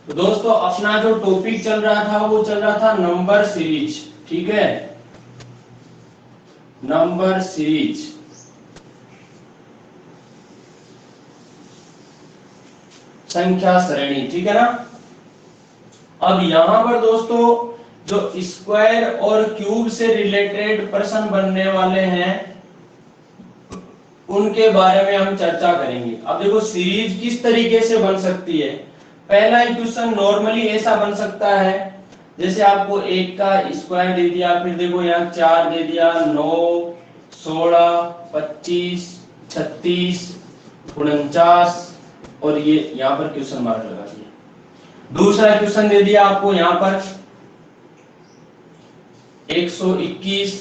तो दोस्तों अपना जो टॉपिक चल रहा था वो चल रहा था नंबर सीरीज, ठीक है, नंबर सीरीज। संख्या श्रेणी, ठीक है ना। अब यहां पर दोस्तों जो स्क्वायर और क्यूब से रिलेटेड प्रश्न बनने वाले हैं उनके बारे में हम चर्चा करेंगे। अब देखो सीरीज किस तरीके से बन सकती है। पहला इक्वेशन नॉर्मली ऐसा बन सकता है, जैसे आपको एक का स्क्वायर दे दिया, फिर देखो यहाँ 4 दे दिया, 9, 16, 25, 36, 49 और ये यहाँ पर क्वेश्चन मार्क लगा दिया। दूसरा क्वेश्चन दे दिया आपको यहाँ पर 121,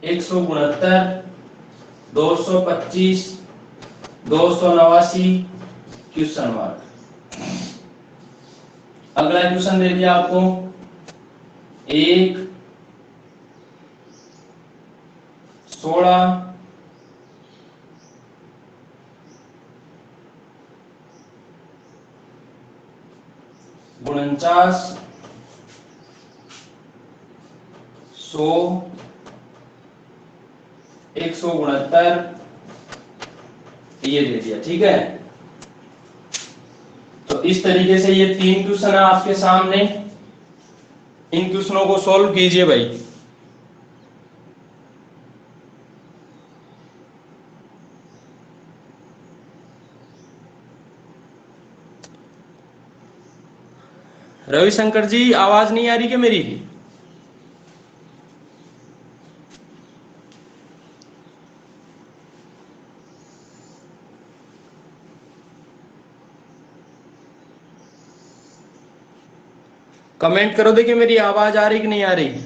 169, 225, 289 क्वेश्चन मार्क। अगला क्वेश्चन दे दिया आपको 1, 16, 49, 100, 169 ये दे दिया, ठीक है। तो इस तरीके से ये 3 क्वेश्चन है आपके सामने। इन क्वेश्चनों को सॉल्व कीजिए भाई। रविशंकर जी आवाज नहीं आ रही क्या मेरी? कमेंट करो, देखिए मेरी आवाज आ रही कि नहीं आ रही।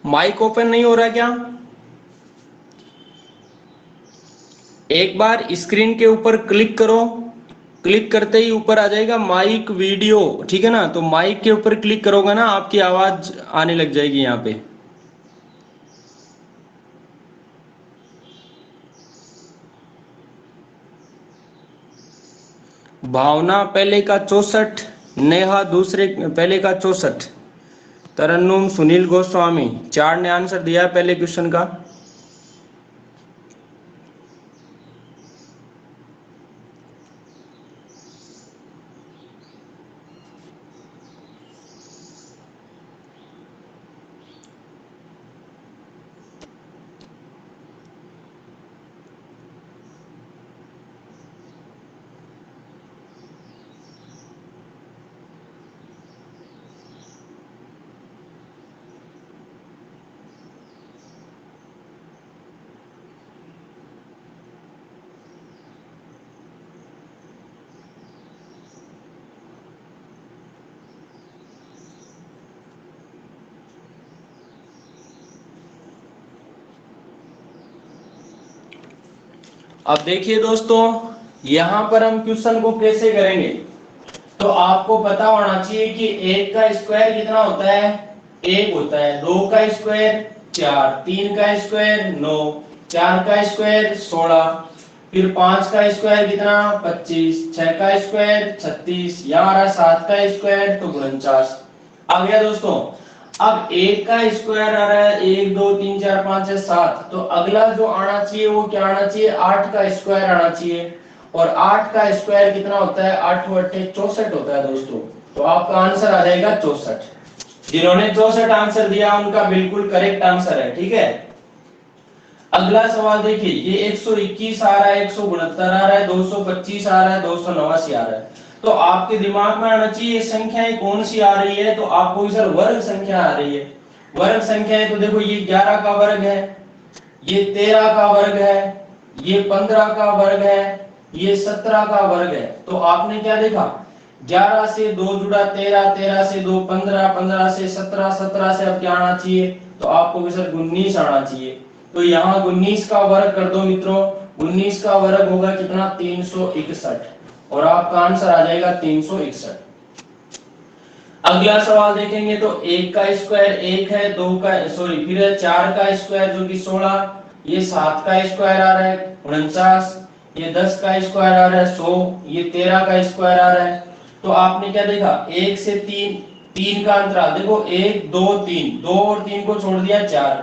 माइक ओपन नहीं हो रहा क्या? एक बार स्क्रीन के ऊपर क्लिक करो, क्लिक करते ही ऊपर आ जाएगा माइक वीडियो, ठीक है ना। तो माइक के ऊपर क्लिक करोगे ना, आपकी आवाज आने लग जाएगी यहाँ पे। भावना पहले का 64, नेहा दूसरे पहले का 64, तरन्नुम, सुनील गोस्वामी 4 ने आंसर दिया पहले क्वेश्चन का। अब देखिए दोस्तों, यहां पर हम क्वेश्चन को कैसे करेंगे। तो आपको पता होना चाहिए कि 1 का स्क्वायर कितना होता है, 1 होता है। 2 का स्क्वायर 4, 3 का स्क्वायर 9, 4 का स्क्वायर 16, फिर 5 का स्क्वायर कितना 25, 6 का स्क्वायर 36, यहाँ रहा 7 का स्क्वायर तो 49 आ गया दोस्तों। अब 1 का स्क्वायर आ रहा है 1, 2, 3, 4, 5, 6, 7, तो अगला जो आना चाहिए वो क्या आना चाहिए, 8 का स्क्वायर आना चाहिए। और 8 का स्क्वायर कितना होता है, 8 8 64 होता है दोस्तों। तो आपका आंसर आ जाएगा 64। जिन्होंने 64 आंसर दिया उनका बिल्कुल करेक्ट आंसर है, ठीक है। अगला सवाल देखिए, ये 121 आ रहा है, 169 आ रहा है, 225 आ रहा है, 289 आ रहा है। तो आपके दिमाग में आना चाहिए संख्याएं कौन सी आ रही है। तो आपको सर वर्ग संख्या आ रही है। वर्ग संख्या है तो देखो ये 11 का वर्ग है, ये 13 का वर्ग है, ये 15 का वर्ग है, ये 17 का वर्ग है। तो आपने क्या देखा, 11 से 2 जुड़ा 13, 13 से 2 15, 15 से 17, 17 से अब क्या आना चाहिए, तो आपको सर 19 आना चाहिए। तो यहाँ 19 का वर्ग कर दो मित्रों, 19 का वर्ग होगा कितना 361 और आपका आंसर आ जाएगा 361। अगला सवाल देखेंगे तो एक का स्क्वायर एक है, दो का सॉरी फिर चार का स्क्वायर जो कि 16, ये 7 का स्क्वायर आ रहा है 49, ये 10 का स्क्वायर आ रहा है 100, ये 13 का स्क्वायर आ रहा है। तो आपने क्या देखा, एक से तीन, तीन का अंतराल देखो 1 2 3, 2 और 3 को छोड़ दिया 4,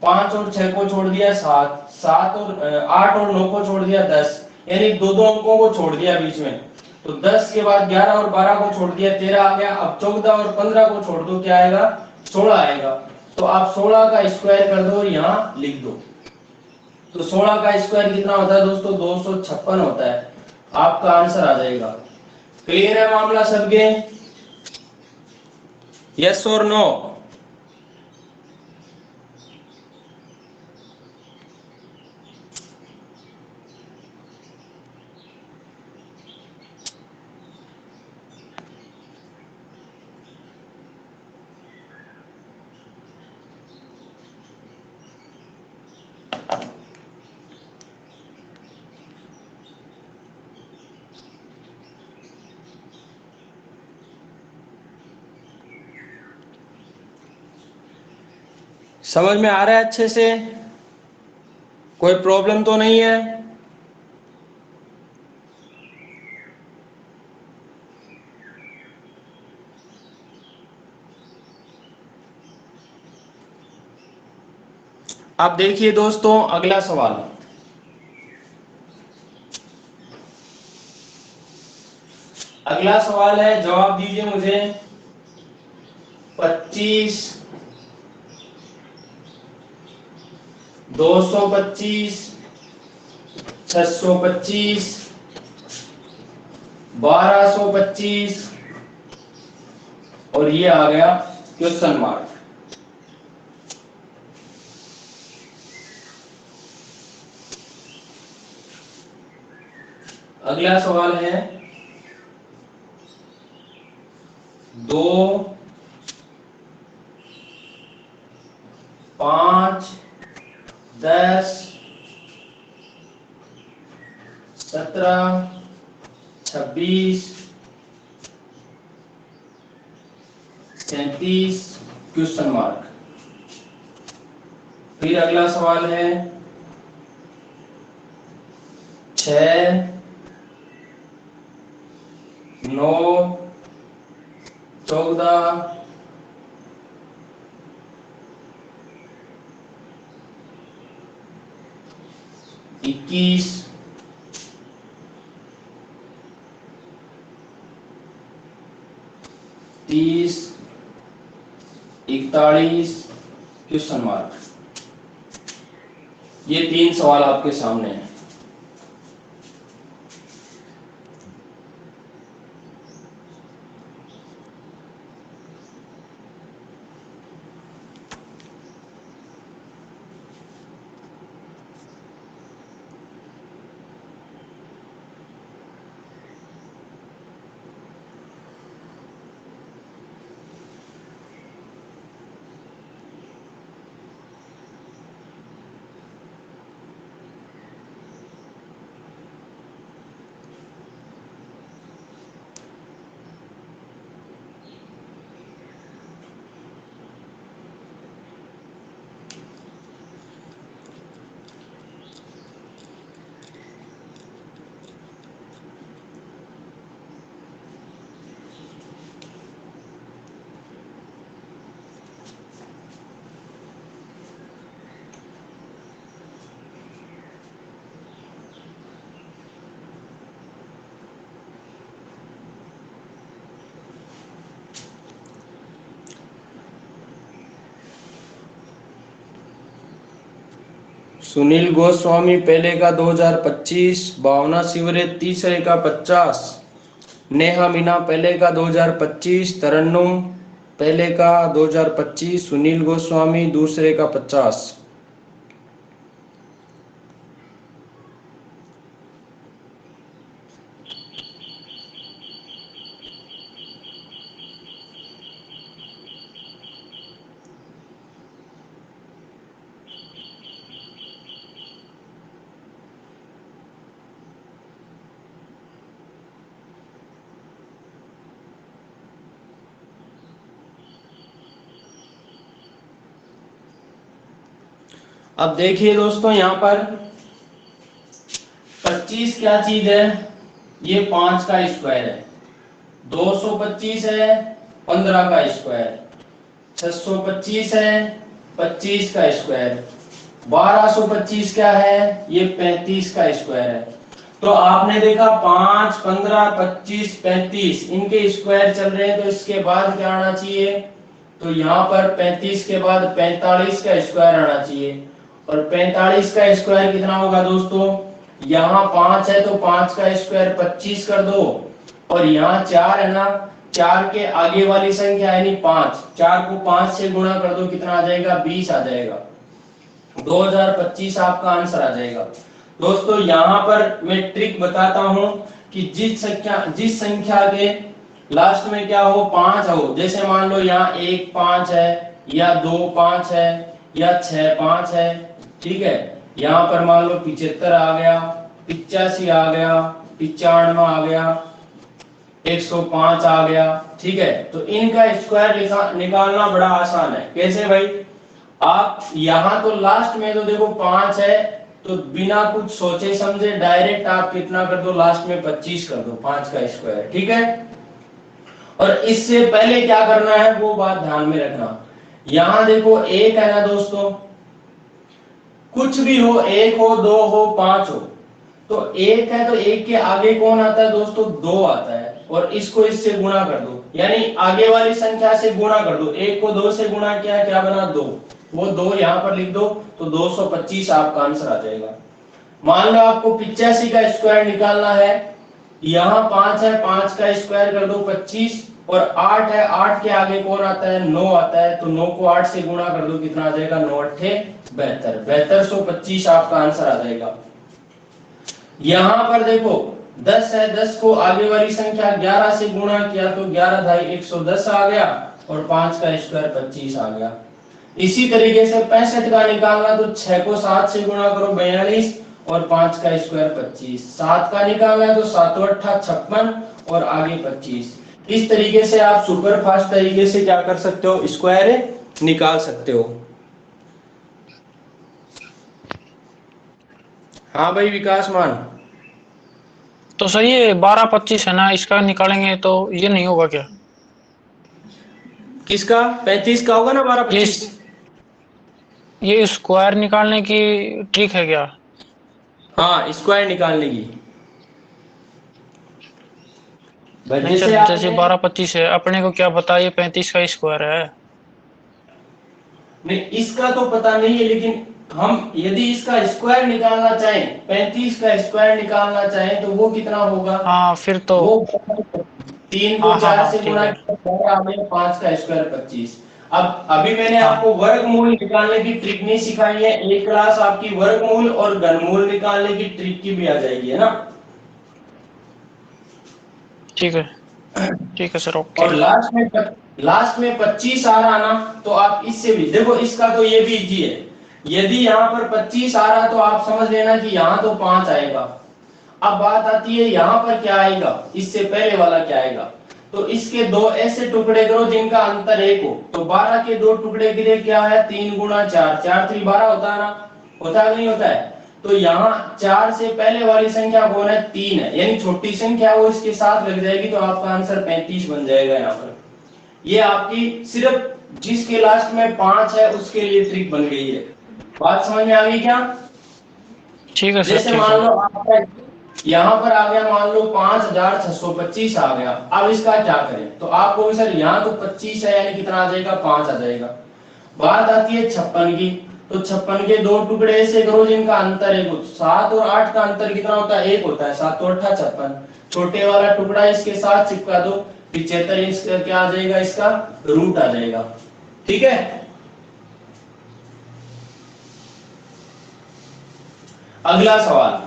5 और 6 को छोड़ दिया 7, 7 और 8 और 9 को छोड़ दिया 10, यानी दो दो अंकों को छोड़ दिया बीच में। तो 10 के बाद 11 और 12 को छोड़ दिया 13 आ गया। अब 14 और 15 को छोड़ दो, क्या आएगा 16 आएगा। तो आप 16 का स्क्वायर कर दो और यहाँ लिख दो। तो 16 का स्क्वायर कितना होता है दोस्तों 256 होता है, आपका आंसर आ जाएगा। क्लियर है मामला सबके, यस और नो? समझ में आ रहा है अच्छे से, कोई प्रॉब्लम तो नहीं है? अब देखिए दोस्तों अगला सवाल, अगला सवाल है, जवाब दीजिए मुझे। 25, 225, 625, 1225 और ये आ गया क्वेश्चन मार्क। अगला सवाल है 2, 5, 10, 17, 26, 37 क्वेश्चन मार्क। फिर अगला सवाल है 6, 9, 14, 21, तीस, 41 क्वेश्चन मार्क। ये 3 सवाल आपके सामने हैं। सुनील गोस्वामी पहले का 2025, भावना शिवरे तीसरे का 50, नेहा मीना पहले का 2025, तरन्नुम पहले का 2025, सुनील गोस्वामी दूसरे का 50। अब देखिए दोस्तों यहाँ पर 25 क्या चीज है, ये 5 का स्क्वायर है, 225 है 15 का स्क्वायर, 625 है 25 का स्क्वायर, 1225 क्या है, ये 35 का स्क्वायर है। तो आपने देखा 5, 15, 25, 35 इनके स्क्वायर चल रहे हैं, तो इसके बाद क्या आना चाहिए, तो यहाँ पर 35 के बाद 45 का स्क्वायर आना चाहिए। और 45 का स्क्वायर कितना होगा दोस्तों, यहाँ 5 है तो 5 का स्क्वायर 25 कर दो, और यहाँ 4 है ना, 4 के आगे वाली संख्या यानी 5, 4 को 5 से गुणा कर दो, कितना आ जाएगा, 20 आ जाएगा, 2025 आपका आंसर आ जाएगा। दोस्तों यहाँ पर मैं ट्रिक बताता हूं कि जिस संख्या के लास्ट में क्या हो, 5 हो, जैसे मान लो यहाँ 1 5 है, या 2 5 है, या 6 5 है, ठीक है। यहाँ पर मान लो 75 आ गया, 85 आ गया, 95 आ गया, 105 आ गया, ठीक है। तो इनका स्क्वायर निकालना बड़ा आसान है। कैसे भाई, आप यहां तो लास्ट में तो देखो 5 है, तो बिना कुछ सोचे समझे डायरेक्ट आप कितना कर दो, लास्ट में 25 कर दो, 5 का स्क्वायर, ठीक है। और इससे पहले क्या करना है वो बात ध्यान में रखना। यहां देखो 1 है ना दोस्तों, कुछ भी हो, 1 हो 2 हो 5 हो, तो 1 है तो 1 के आगे कौन आता है दोस्तों, 2 आता है, और इसको इससे गुणा कर दो, यानी आगे वाली संख्या से गुणा कर दो। 1 को 2 से गुणा किया, क्या बना, 2, वो 2 यहाँ पर लिख दो, तो 225 आपका आंसर आ जाएगा। मान लो आपको 85 का स्क्वायर निकालना है, यहाँ 5 है, 5 का स्क्वायर कर दो 25, और 8 है, 8 के आगे कौन आता है, 9 आता है, तो 9 को 8 से गुणा कर दो, कितना आ जाएगा, 9 अट्ठे 72, 7225 आपका आंसर आ जाएगा। यहाँ पर देखो 10 है, 10 को आगे वाली संख्या 11 से गुणा किया, तो 11 ढाई 110 आ गया, और 5 का स्क्वायर 25 आ गया। इसी तरीके से 65 का निकालना, तो 6 को 7 से गुणा करो 42, और 5 का स्क्वायर 25। 7 का निकालना है तो 7 अट्ठा 56, और आगे 25। इस तरीके से आप सुपर फास्ट तरीके से क्या कर सकते हो, स्क्वायर निकाल सकते हो। हाँ भाई विकास मान। तो सर ये 12 25 है ना, इसका निकालेंगे तो ये नहीं होगा क्या, किसका, 35 का होगा ना 12 25। ये स्क्वायर निकालने की ट्रिक है क्या। हाँ स्क्वायर निकालने की। नहीं सर, जैसे 12 25 है, अपने को क्या पता ये 35 का स्क्वायर है। नहीं इसका तो पता नहीं है, लेकिन हम यदि इसका स्क्वायर निकालना चाहें, 35 का स्क्वायर निकालना चाहें, तो वो कितना होगा, हाँ फिर तो वो 3 को 4 से गुणा ठीक किया, 5 का स्क्वायर 25। अब अभी मैंने हाँ आपको वर्गमूल निकालने की ट्रिक नहीं सिखाई है, एक क्लास आपकी वर्गमूल और घनमूल निकालने की ट्रिक की भी आ जाएगी, है ना। ठीक है सर, ओके। और लास्ट में 25 आ रहा ना, तो आप इससे भी देखो, इसका तो ये भी इजी है। यदि यहाँ पर 25 आ रहा तो आप समझ लेना कि यहाँ तो 5 आएगा। अब बात आती है यहाँ पर क्या आएगा, इससे पहले वाला क्या आएगा, तो इसके दो ऐसे टुकड़े करो जिनका अंतर 1 हो, तो 12 के 2 टुकड़े गिरे, क्या है, 3 गुणा 4, 4 3 12 होता है ना, होता है नहीं होता है। तो यहाँ 4 से पहले वाली संख्या कौन है, 3 है, यानी छोटी संख्या वो इसके साथ लग जाएगी, तो आपका आंसर 35 बन जाएगा। यहाँ पर ये आपकी सिर्फ जिसके लास्ट में 5 है उसके लिए ट्रिक बन गई है। बात समझ में आ गई क्या। ठीक है सर, जैसे मान लो आपका यहाँ पर आ गया, मान लो 5625 आ गया। अब इसका क्या करें, तो आपको भी सर यहाँ तो 25 है, यानी कितना आ जाएगा, 5 आ जाएगा। बात आती है 56 की, तो 56 के 2 टुकड़े ऐसे करो जिनका अंतर 1 हो। 7 और 8 का अंतर कितना होता है, 1 होता है, 7 और 8 56। छोटे वाला टुकड़ा इसके साथ चिपका दो, 75 इसका क्या आ जाएगा, इसका रूट आ जाएगा, ठीक है। अगला सवाल,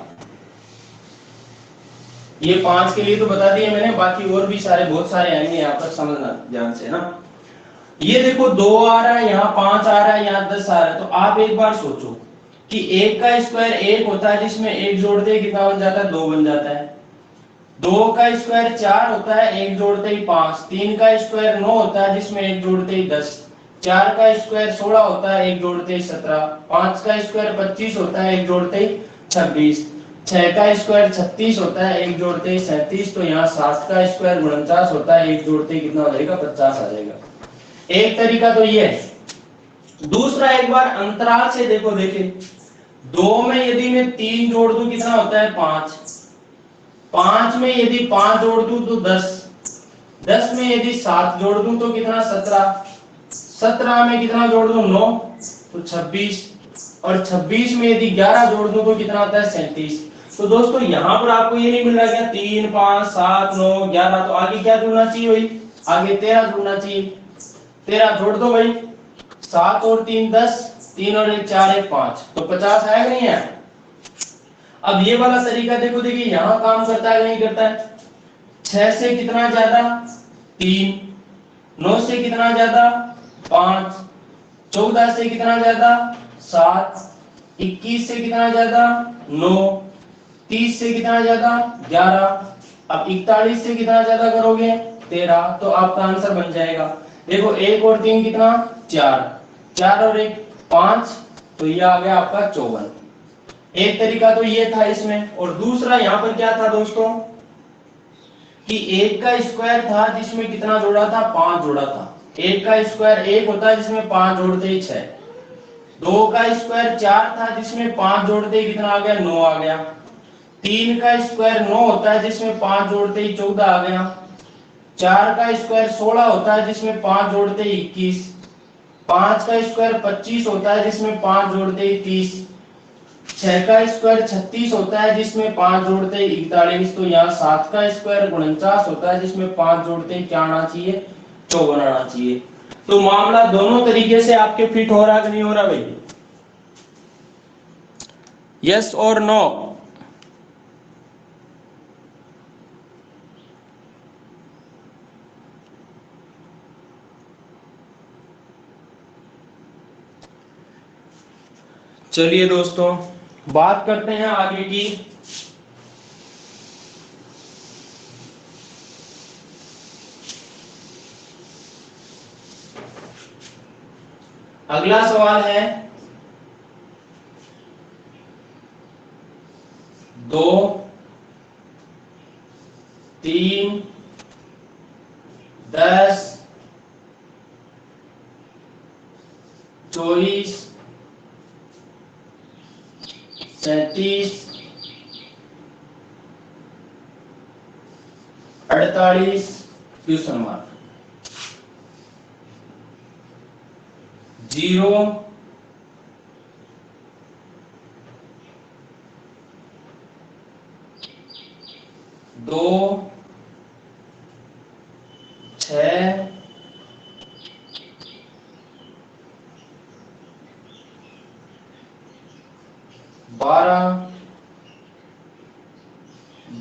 ये 5 के लिए तो बता दिए मैंने, बाकी और भी सारे बहुत सारे आएंगे, यहाँ पर समझना ध्यान से ना। ये देखो 2 आ रहा है, यहाँ 5 आ रहा है, यहाँ 10 आ रहा है, तो आप एक बार सोचो कि 1 का स्क्वायर 1 होता है, जिसमें 1 जोड़ते ही कितना बन जाता है, 2 बन जाता है। 2 का स्क्वायर 4 होता है, 1 जोड़ते ही 5। 3 का स्क्वायर 9 होता है, जिसमें 1 जोड़ते ही 10। 4 का स्क्वायर 16 होता है, एक जोड़ते ही 17। 5 का स्क्वायर 25 होता है, एक जोड़ते ही 26। 6 का स्क्वायर 36 होता है, एक जोड़ते ही 37। तो यहाँ 7 का स्क्वायर 49 होता है, एक जोड़ते ही कितना हो जाएगा? 50 आ जाएगा। एक तरीका तो ये है। दूसरा, एक बार अंतराल से देखो, देखे 2 में यदि मैं 3 जोड़ दूं कितना होता है? 5। 5 में यदि 5 जोड़ दूं तो 10। 10 में यदि 7 जोड़ दूं तो कितना? 17। 17 में कितना जोड़ दूं? 9, तो 26। और 26 में यदि 11 जोड़ दूं तो कितना आता है? 37। तो दोस्तों यहां पर आपको ये नहीं मिल रहा क्या? 3 5 7 9 11, तो आगे क्या जुड़ना चाहिए भाई? आगे 13 जुड़ना चाहिए। 13 जोड़ दो भाई, 7 और 3 10, 3 और 1 4, 1 5, तो 50 आया कि नहीं है? अब ये वाला तरीका देखो, देखिए यहां काम करता है नहीं करता है? 6 से कितना ज्यादा? 3। 9 से कितना ज्यादा? 5। 14 से कितना ज्यादा? 7। 21 से कितना ज्यादा? 9। 30 से कितना ज्यादा? 11। अब 41 से कितना ज्यादा करोगे? 13। तो आपका आंसर बन जाएगा, देखो 1 और 3 कितना? 4। 4 और 1 5, तो ये आ गया आपका 54। एक तरीका तो ये था इसमें। और दूसरा यहां पर क्या था दोस्तों कि 1 का स्क्वायर था जिसमें कितना जोड़ा था? 5 जोड़ा था। 1 का स्क्वायर 1 होता है जिसमें 5 जोड़ते ही 6। 2 का स्क्वायर 4 था जिसमें 5 जोड़ते ही कितना आ गया? 9 आ गया। 3 का स्क्वायर 9 होता है जिसमें 5 जोड़ते ही 14 आ गया। 4 का स्क्वायर 16 होता है जिसमें 5 जोड़ते ही 21। 5 का स्क्वायर 25 होता है जिसमें 5 जोड़ते ही 30। 6 का स्क्वायर 36 होता है जिसमें 5 जोड़ते ही 41। तो यहाँ 7 का स्क्वायर 49 होता है जिसमें 5 जोड़ते ही क्या आना चाहिए? 54 आना चाहिए। तो मामला दोनों तरीके से आपके फिट हो रहा कि नहीं हो रहा भाई? यस और नो? चलिए दोस्तों, बात करते हैं आगे की। अगला सवाल है 2 3 10 24 37 48 क्वेश्चन मार्क। 0 2 6 12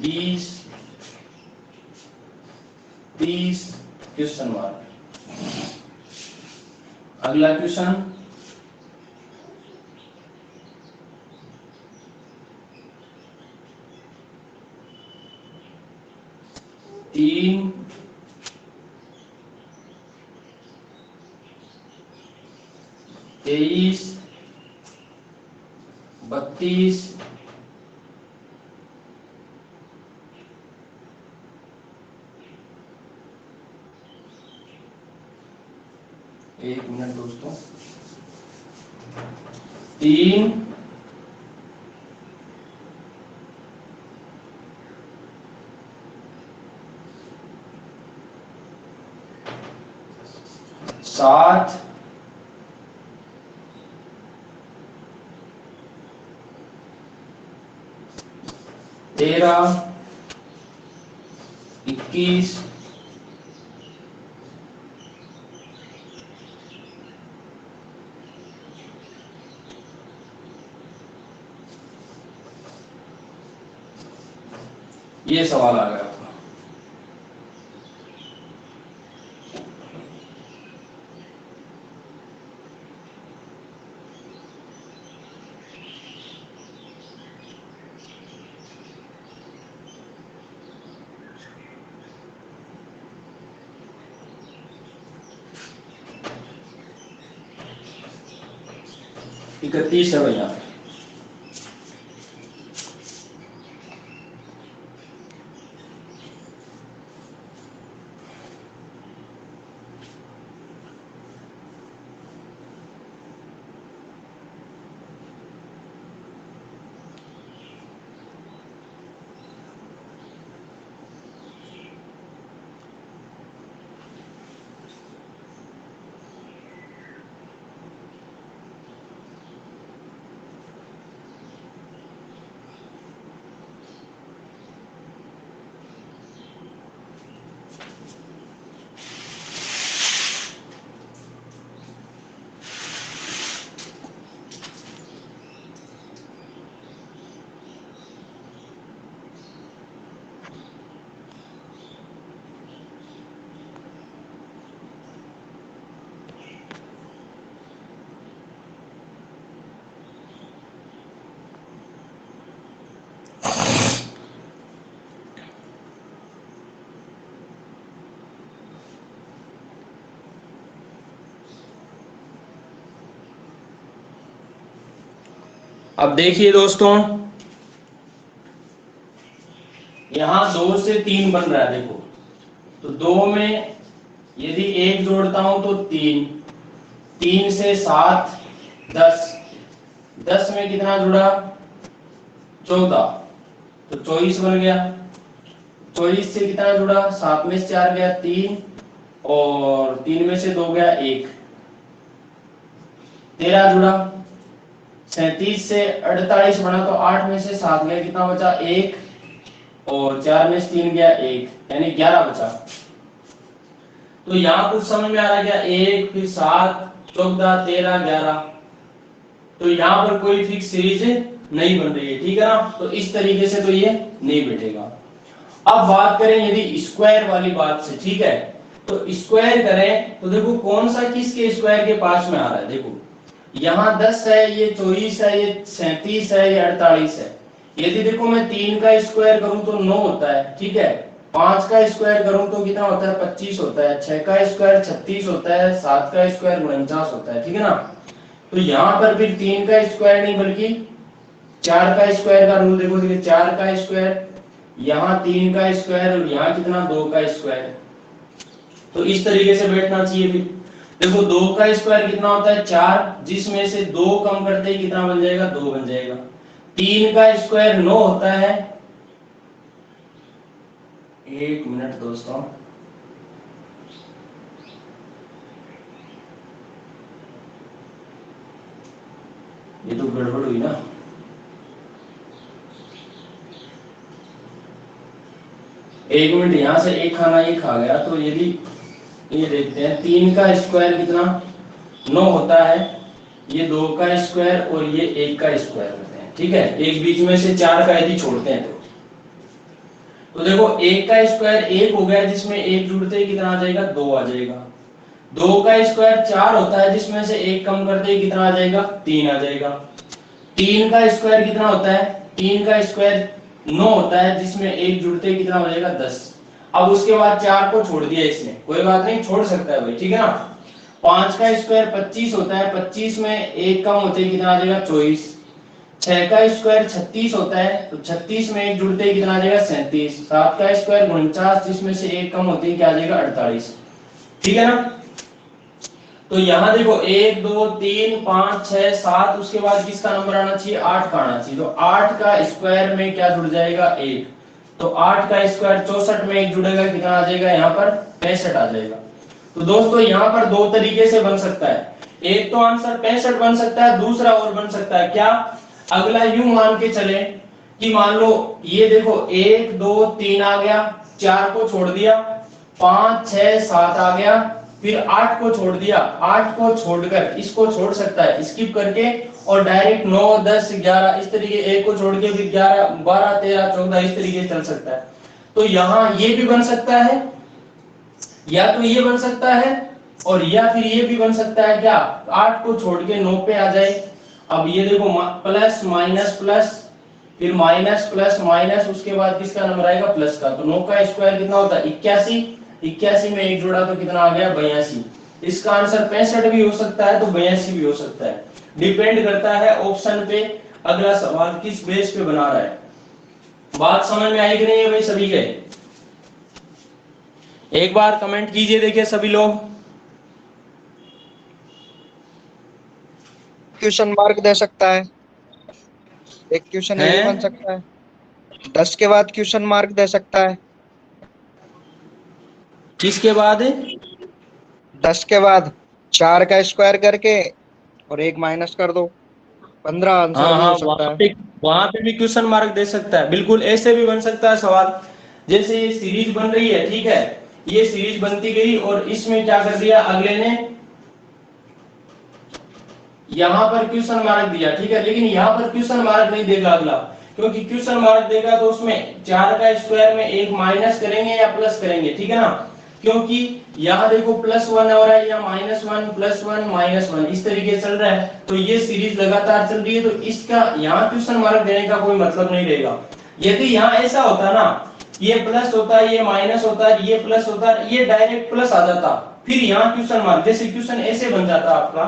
20 30 question mark. अगला क्वेश्चन 3 23 32 एक मिनट दोस्तों। 3 7 13 21 ये सवाल आ गया आपका। 31 है भैया। अब देखिए दोस्तों, यहां 2 से 3 बन रहा है। देखो, तो 2 में यदि 1 जोड़ता हूं तो 3, 3 से 7 10, 10 में कितना जुड़ा 14, तो 24 बन गया। 24 से कितना जुड़ा, 7 में से 4 गया 3, और 3 में से 2 गया 1, 13 जुड़ा। 37 से 48 बना तो 8 में से 7 गया, कितना बचा 1, और 4 में से 3 गया 1, यानी 11 बचा। तो यहाँ कुछ समझ में आ रहा क्या, 1 फिर 7 14 13 11, तो यहाँ पर कोई फिक्स सीरीज नहीं बन रही है, ठीक है ना। तो इस तरीके से तो ये नहीं बैठेगा। अब बात करें यदि स्क्वायर वाली बात से, ठीक है, तो स्क्वायर करें तो देखो कौन सा किसके स्क्वायर के पास में आ रहा है। देखो यहाँ 10 है, ये 24 है, ये 37 है, ये 48 है। यदि देखो मैं 3 का स्क्वायर करूं तो 9 होता है, ठीक है। 5 का स्क्वायर करूं तो कितना होता है 25 होता है, 6 का स्क्वायर 36 होता है, 7 का स्क्वायर 49 होता है, ठीक है ना। तो यहाँ पर फिर 3 का स्क्वायर नहीं बल्कि 4 का स्क्वायर का रूल देखो, 4 का स्क्वायर, यहाँ 3 का स्क्वायर, और यहाँ कितना 2 का स्क्वायर। तो इस तरीके से बैठना चाहिए। फिर देखो 2 का स्क्वायर कितना होता है 4, जिसमें से 2 कम करते ही कितना बन जाएगा 2 बन जाएगा। 3 का स्क्वायर 9 होता है, 1 मिनट दोस्तों, ये तो गड़बड़ हुई ना। एक मिनट, यहां से एक खाना ये खा गया। तो यदि ये देखते हैं 3 का स्क्वायर कितना 9 होता है, ये 2 का स्क्वायर और ये 1 का स्क्वायर होते हैं, ठीक है। एक बीच में से 4 का यदि छोड़ते हैं तो देखो 1 का स्क्वायर 1 हो गया, जिसमें 1 जुड़ते ही कितना आ जाएगा 2 आ जाएगा। 2 का स्क्वायर 4 होता है, जिसमें से 1 कम करते ही कितना आ जाएगा 3 आ जाएगा। 3 का स्क्वायर कितना होता है, 3 का स्क्वायर 9 होता है, जिसमें 1 जुड़ते ही कितना हो जाएगा 10। अब उसके बाद 4 को छोड़ दिया इसने, कोई बात नहीं, छोड़ सकता है भाई, ठीक है ना। 5 का स्क्वायर 25 होता है, 25 में 1 कम होते ही कितना आ जाएगा 24। 6 का स्क्वायर 36 होता है, तो 36 में 1 जुड़ते ही कितना आ जाएगा 37। 7 का स्क्वायर 49, जिसमें से 1 कम होते ही क्या आ जाएगा 48, ठीक है ना। तो यहाँ देखो 1 2 3 5 6 7, उसके बाद किसका नंबर आना चाहिए 8 का आना चाहिए। तो 8 का स्क्वायर में क्या जुड़ जाएगा 1, तो 8 का स्क्वायर 64 में 1 जुड़ेगा, कितना आ जाएगा यहाँ पर 65 आ जाएगा। तो दोस्तों यहाँ पर 2 तरीके से बन सकता है, एक तो आंसर 65 बन सकता है, दूसरा और बन सकता है क्या, अगला यूं मान के चले कि मान लो ये देखो 1 2 3 आ गया, 4 को छोड़ दिया, 5 6 7 आ गया, फिर 8 को छोड़ दिया, 8 को छोड़कर इसको छोड़ सकता है स्किप करके, और डायरेक्ट 9 10 11 इस तरीके, 1 को छोड़ के फिर 11 12 13 14 इस तरीके से चल सकता है। तो यहाँ ये भी बन सकता है, या तो ये बन सकता है, और या फिर ये भी बन सकता है क्या, 8 को छोड़ के 9 पे आ जाए। अब ये देखो प्लस माइनस प्लस, फिर माइनस प्लस माइनस, उसके बाद किसका नंबर आएगा प्लस का। तो 9 का स्क्वायर कितना होता है 81, 81 में 1 जोड़ा तो कितना आ गया 82। इसका आंसर 65 भी हो सकता है, तो 82 भी हो सकता है। डिपेंड करता है ऑप्शन पे अगला सवाल किस बेस पे बना रहा है। बात समझ में आई कि नहीं है भाई सभी के? एक बार कमेंट कीजिए देखिए सभी लोग। क्वेश्चन मार्क दे सकता है, एक क्वेश्चन ये भी बन हैं? सकता है। 10 के बाद क्वेश्चन मार्क दे सकता है। किसके बाद? 10 के बाद 4 का स्क्वायर करके और एक माइनस कर दो, 15 आंसर हाँ भी हाँ, हो सकता है। वहां पे भी क्वेश्चन मार्क दे सकता है, बिल्कुल ऐसे भी बन सकता है सवाल। जैसे ये सीरीज बन रही है, ठीक है, ये सीरीज बनती गई और इसमें क्या कर दिया अगले ने, यहां पर क्वेश्चन मार्क दिया, ठीक है, लेकिन यहां पर क्वेश्चन मार्क नहीं देगा अगला, क्योंकि क्वेश्चन मार्क देगा तो उसमें 4 का स्क्वायर में एक माइनस करेंगे या प्लस करेंगे, ठीक है ना, क्योंकि यहां देखो +1 हो रहा है या -1 +1 -1 इस तरीके से चल रहा है, तो ये सीरीज लगातार चल रही है, तो इसका यहां क्वेश्चन मार्क देने का कोई मतलब नहीं रहेगा। यदि यहां ऐसा होता ना, ये प्लस होता है, ये माइनस होता है, ये प्लस होता है, ये डायरेक्ट प्लस आ जाता, फिर यहां क्वेश्चन मार्क, जैसे क्वेश्चन ऐसे बन जाता आपका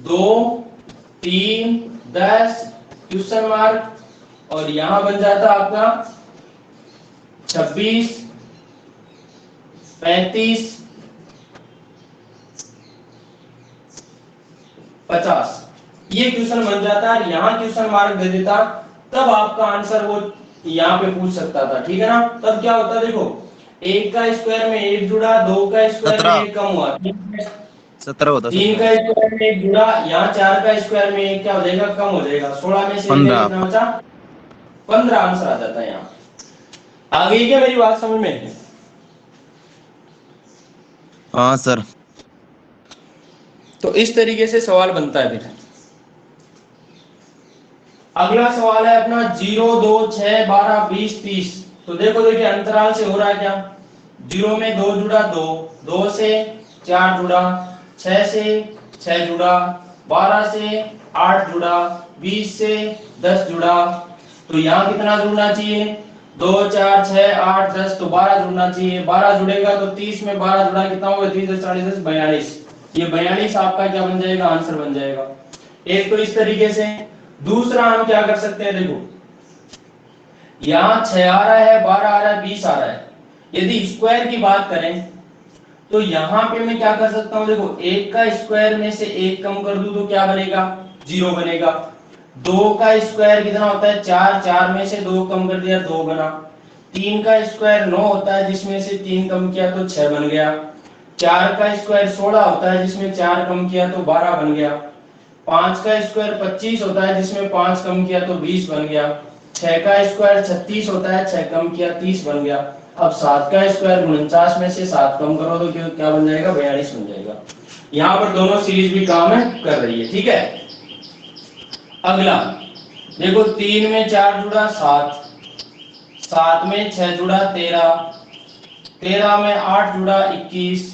2 3 10 क्वेश्चन मार्क, और यहां बन जाता आपका 26 35 50, ये क्वेश्चन बन जाता है, यहां क्वेश्चन मार्क दे देता, तब आपका आंसर वो यहां पे पूछ सकता था, ठीक है ना। तब क्या होता देखो, एक का स्क्वायर में एक जुड़ा, दो का स्क्वायर में 17 एक कम हुआ, 17 होता, तीन 17 का स्क्वायर में एक जुड़ा, यहाँ 4 का स्क्वायर में एक क्या हो जाएगा, कम हो जाएगा, 16 में से एक गया, 15। कितना बचा, 15 आंसर आ जाता है यहाँ। आ गई क्या मेरी बात समझ में? हाँ सर। तो इस तरीके से सवाल बनता है। फिर अगला सवाल है अपना 0 2 6 12 20 30। तो देखो देखिए अंतराल से हो रहा है क्या, 0 में 2 जुड़ा, 2 2 से 4 जुड़ा, 6 से 6 जुड़ा, 12 से 8 जुड़ा, 20 से 10 जुड़ा, तो यहाँ कितना जुड़ना चाहिए, 2 4 6 8 10, तो 12 जुड़ना चाहिए, 12 जुड़ेगा तो 30 में 12 जुड़ा कितना होगा, 30 10 40 10 42, ये 42 आपका क्या बन जाएगा, आंसर बन जाएगा। एक तो इस तरीके से। दूसरा हम क्या कर सकते हैं, देखो यहाँ 6 आ रहा है, 12 आ रहा है, 20 आ रहा है, यदि स्क्वायर की बात करें तो यहाँ पे मैं क्या कर सकता हूँ, देखो एक का स्क्वायर में से एक कम कर दूं तो क्या बनेगा, 0 बनेगा। 2 का स्क्वायर कितना होता है, 4, 4 में से 2 कम कर दिया, 2 बना। 3 का स्क्वायर 9 होता है, जिसमें से 3 कम किया तो 6 बन गया। 4 का स्क्वायर 16 होता है, जिसमें 4 कम किया तो 12 बन गया। 5 का स्क्वायर 25 होता है, जिसमें 5 कम किया तो 20 बन गया। 6 का स्क्वायर 36 होता है, 6 कम किया 30 बन गया। अब 7 का स्क्वायर 49 में से 7 कम करो तो क्या बन जाएगा, 42 बन जाएगा। यहाँ पर दोनों सीरीज भी काम है कर रही है, ठीक है। अगला देखो 3 में 4 जुड़ा 7, 7 में 6 जुड़ा 13, 13 में 8 जुड़ा 21,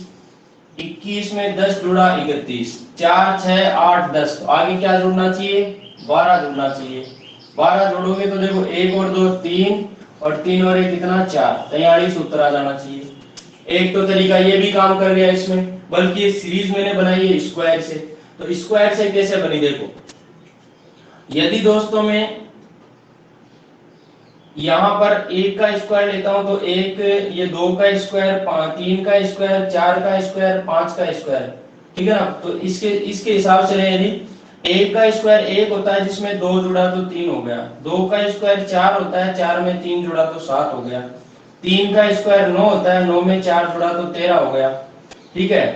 21 में 10 जुड़ा 31, 4 6 8 10, तो आगे क्या जुड़ना चाहिए, 12 जुड़ना चाहिए। 12 जोड़ोगे तो देखो 1 और 2 3, और 3 और 1 कितना 4, 43 उत्तर आ जाना चाहिए। एक तो तरीका ये भी काम कर गया इसमें, बल्कि ये सीरीज मैंने बनाई है स्क्वायर से। तो स्क्वायर से कैसे बनी देखो, यदि दोस्तों में यहाँ पर एक का स्क्वायर लेता हूं तो एक, ये 2 का स्क्वायर, 3 का स्क्वायर, 4 का स्क्वायर, 5 का स्क्वायर, ठीक है ना। तो इसके इसके हिसाब से यदि एक का स्क्वायर 1 होता है, जिसमें 2 जुड़ा तो 3 हो गया। 2 का स्क्वायर 4 होता है, 4 में 3 जुड़ा तो 7 हो गया। 3 का स्क्वायर 9 होता है, 9 में 4 जुड़ा तो 13 हो गया, ठीक है।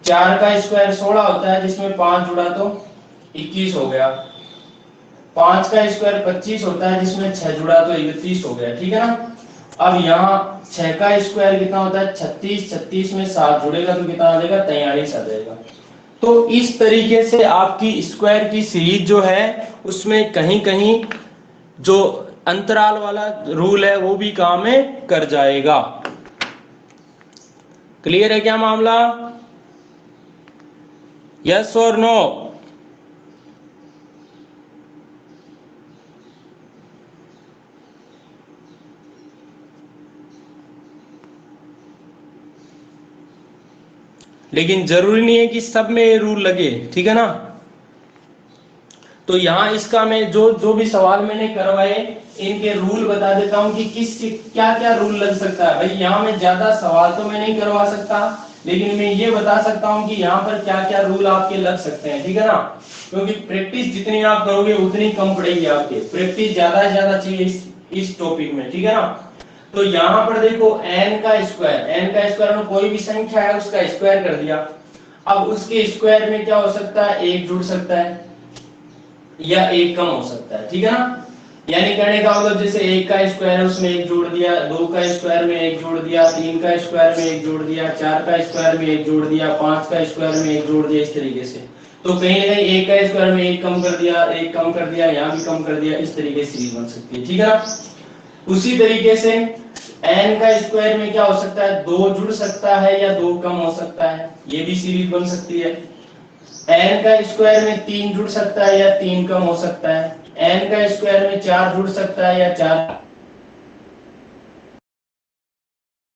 4 का स्क्वायर 16 होता है, जिसमें 5 जुड़ा तो 21 हो गया। 5 का स्क्वायर 25 होता है, जिसमें 6 जुड़ा तो 31 हो गया, ठीक है ना। अब यहाँ 6 का स्क्वायर कितना होता है, 36, 36 में 7 जुड़ेगा तो कितना आ जाएगा, 43 आ जाएगा। तो इस तरीके से आपकी स्क्वायर की सीरीज जो है उसमें कहीं कहीं जो अंतराल वाला रूल है वो भी काम में कर जाएगा। क्लियर है क्या मामला, यस और नो? लेकिन जरूरी नहीं है कि सब में ये रूल लगे, ठीक है ना। तो यहाँ इसका मैं जो जो भी सवाल मैंने करवाए इनके रूल बता देता हूँ कि किस क्या क्या रूल लग सकता है। भाई यहाँ मैं ज्यादा सवाल तो मैं नहीं करवा सकता, लेकिन मैं ये बता सकता हूँ कि यहाँ पर क्या क्या रूल आपके लग सकते हैं, ठीक है ना। क्योंकि प्रैक्टिस जितनी आप करोगे उतनी कम पड़ेगी, आपके प्रैक्टिस ज्यादा से ज्यादा चाहिए इस टॉपिक में, ठीक है ना। तो यहाँ पर देखो n का स्क्वायर में कोई भी संख्या है उसका स्क्वायर कर दिया। अब उसके स्क्वायर में क्या हो सकता है, एक जुड़ सकता है या एक कम हो सकता है, ठीक है ना। यानी कहने का मतलब जैसे एक का स्क्वायर है उसमें एक जोड़ दिया, दो का स्क्वायर में एक जोड़ दिया, तीन का स्क्वायर में एक जोड़ दिया, चार का स्क्वायर में एक जोड़ दिया, पांच का स्क्वायर में एक जोड़ दिया, इस तरीके से। तो कहीं ना कहीं एक का स्क्वायर में एक कम कर दिया, एक कम कर दिया, यहाँ भी कम कर दिया, इस तरीके से सीरीज बन सकती है, ठीक है ना। उसी तरीके से n का स्क्वायर में क्या हो सकता है, दो जुड़ सकता है या दो कम हो सकता है, ये भी सीरीज बन सकती है। n का स्क्वायर में तीन जुड़ सकता है या तीन कम हो सकता है, n का स्क्वायर में चार जुड़ सकता है या चार,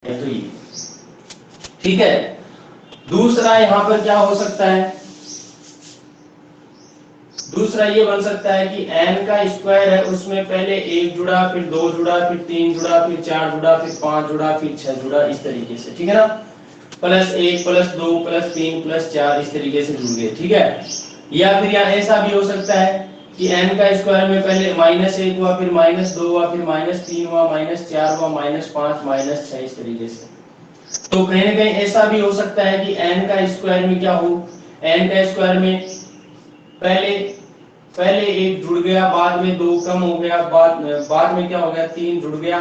तो ये ठीक है। दूसरा यहाँ पर क्या हो सकता है, दूसरा ये बन सकता है कि n का स्क्वायर है उसमें पहले एक जुड़ा, फिर दो जुड़ा, फिर तीन जुड़ा, फिर चार जुड़ा, फिर पांच जुड़ा, फिर छह जुड़ा, इस तरीके से, ठीक है ना। प्लस एक प्लस दो प्लस तीन प्लस चार, इस तरीके से जुड़ गए, ठीक है। या फिर यहाँ ऐसा भी हो सकता है कि n का स्क्वायर में पहले माइनस एक हुआ, फिर माइनस दो हुआ, फिर माइनस तीन हुआ, माइनस चार हुआ, माइनस पांच, माइनस छह, इस तरीके से। तो कहीं ना कहीं ऐसा भी हो सकता है कि n का स्क्वायर में क्या हो, n का स्क्वायर में पहले पहले एक जुड़ गया, बाद में दो कम हो गया, बाद में क्या हो गया, तीन जुड़ गया,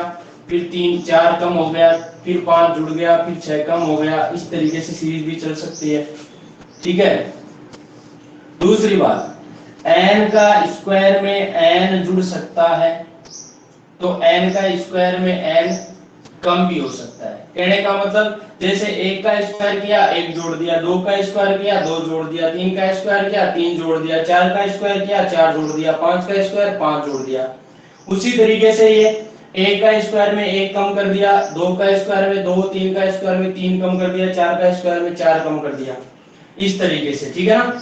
फिर तीन चार कम हो गया, फिर पांच जुड़ गया, फिर छह कम हो गया, इस तरीके से सीरीज भी चल सकती है, ठीक है। दूसरी बात, n का स्क्वायर में n जुड़ सकता है, तो n का स्क्वायर में n कम भी हो सकता है। कहने का मतलब जैसे एक का स्क्वायर किया एक जोड़ दिया, दो का स्क्वायर किया दो जोड़ दिया, तीन का स्क्वायर किया तीन जोड़ दिया, चार का स्क्वायर किया चार जोड़ दिया, पांच का स्क्वायर पांच जोड़ दिया। उसी तरीके से ये एक का स्क्वायर में एक कम कर दिया, दो का स्क्वायर में दो, तीन का स्क्वायर में तीन कम कर दिया, चार का स्क्वायर में चार कम कर दिया, इस तरीके से, ठीक है ना।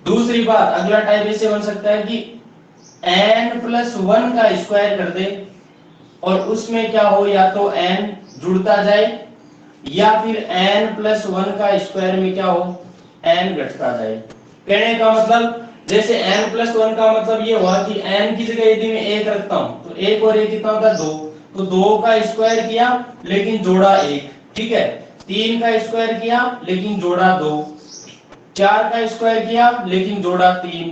दूसरी बात, अगला टाइप ऐसे बन सकता है कि n प्लस वन का स्क्वायर कर दे और उसमें क्या हो, या तो n जुड़ता जाए या फिर n प्लस वन का स्क्वायर में क्या हो, n घटता जाए। कहने का मतलब जैसे n प्लस वन का मतलब ये हुआ कि n की जगह यदि मैं एक रखता हूं तो एक और एक कितना होता है, दो, तो दो का स्क्वायर किया लेकिन जोड़ा एक, ठीक है। तीन का स्क्वायर किया लेकिन जोड़ा दो, चार का स्क्वायर किया लेकिन जोड़ा तीन,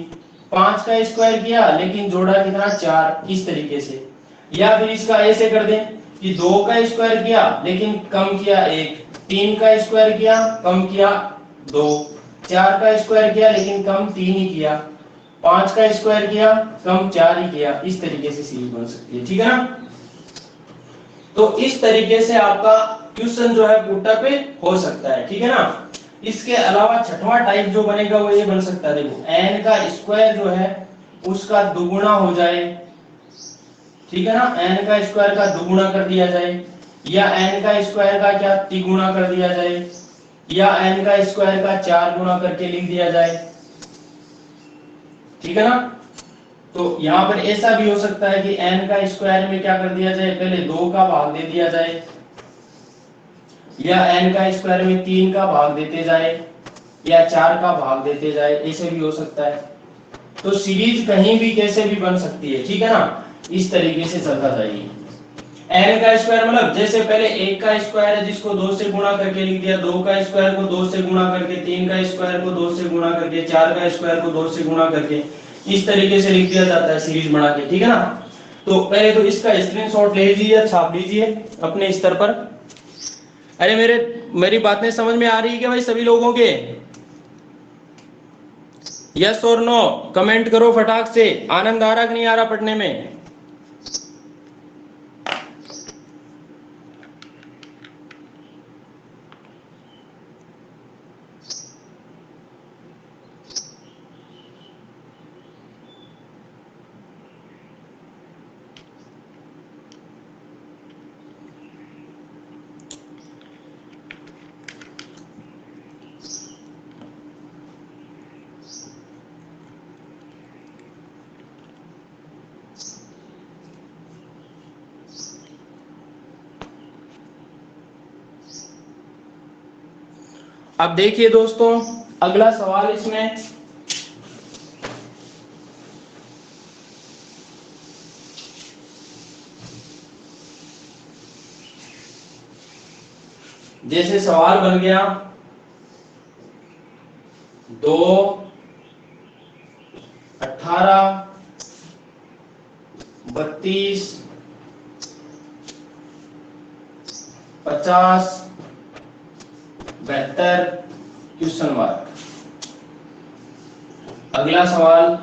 पांच का स्क्वायर किया लेकिन जोड़ा कितना, चार, इस तरीके से। या फिर इसका ऐसे कर दें कि दो का स्क्वायर किया लेकिन कम किया एक, तीन का स्क्वायर किया कम किया दो, चार का स्क्वायर किया लेकिन कम तीन ही किया, पांच का स्क्वायर किया कम चार ही किया, इस तरीके से सीरीज बन सकती है, ठीक है ना। तो इस तरीके से आपका क्वेश्चन जो है पुट पे हो सकता है, ठीक है ना। इसके अलावा छठवां टाइप जो बनेगा वो ये बन सकता है, देखो n का स्क्वायर जो है उसका दुगुना हो जाए, ठीक है ना, n का स्क्वायर का दुगुना कर दिया जाए, या n का स्क्वायर का क्या तिगुना कर दिया जाए, या n का स्क्वायर का चार गुना करके लिख दिया जाए, ठीक है ना। तो यहाँ पर ऐसा भी हो सकता है कि n का स्क्वायर में क्या कर दिया जाए, पहले दो का भाग दे दिया जाए, या n का स्क्वायर में तीन का भाग देते जाए, या चार का भाग देते जाए, ऐसे भी हो सकता है। तो सीरीज कहीं भी कैसे भी बन सकती है, ठीक है ना, इस तरीके से चलता जाएगी। n का स्क्वायर मतलब जैसे पहले एक का स्क्वायर है जिसको दो से गुणा करके लिख दिया, दो का स्क्वायर को दो से गुणा करके, तीन का स्क्वायर को दो से गुणा करके, चार का स्क्वायर को दो से गुणा करके, इस तरीके से लिख दिया जाता है सीरीज बना के, ठीक है ना। तो पहले तो इसका स्क्रीनशॉट ले लीजिए, छाप लीजिए अपने स्तर पर। अरे मेरी बातें समझ में आ रही है क्या भाई सभी लोगों के? यस और नो कमेंट करो फटाक से, आनंद आ रहा कि नहीं आ रहा पढ़ने में? अब देखिए दोस्तों अगला सवाल इसमें, जैसे सवाल बन गया 2 18 32 50 72 क्वेश्चन मार्क। अगला सवाल,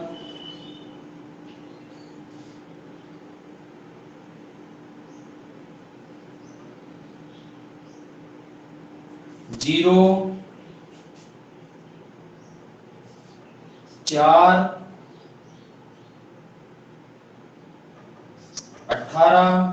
जीरो 4 18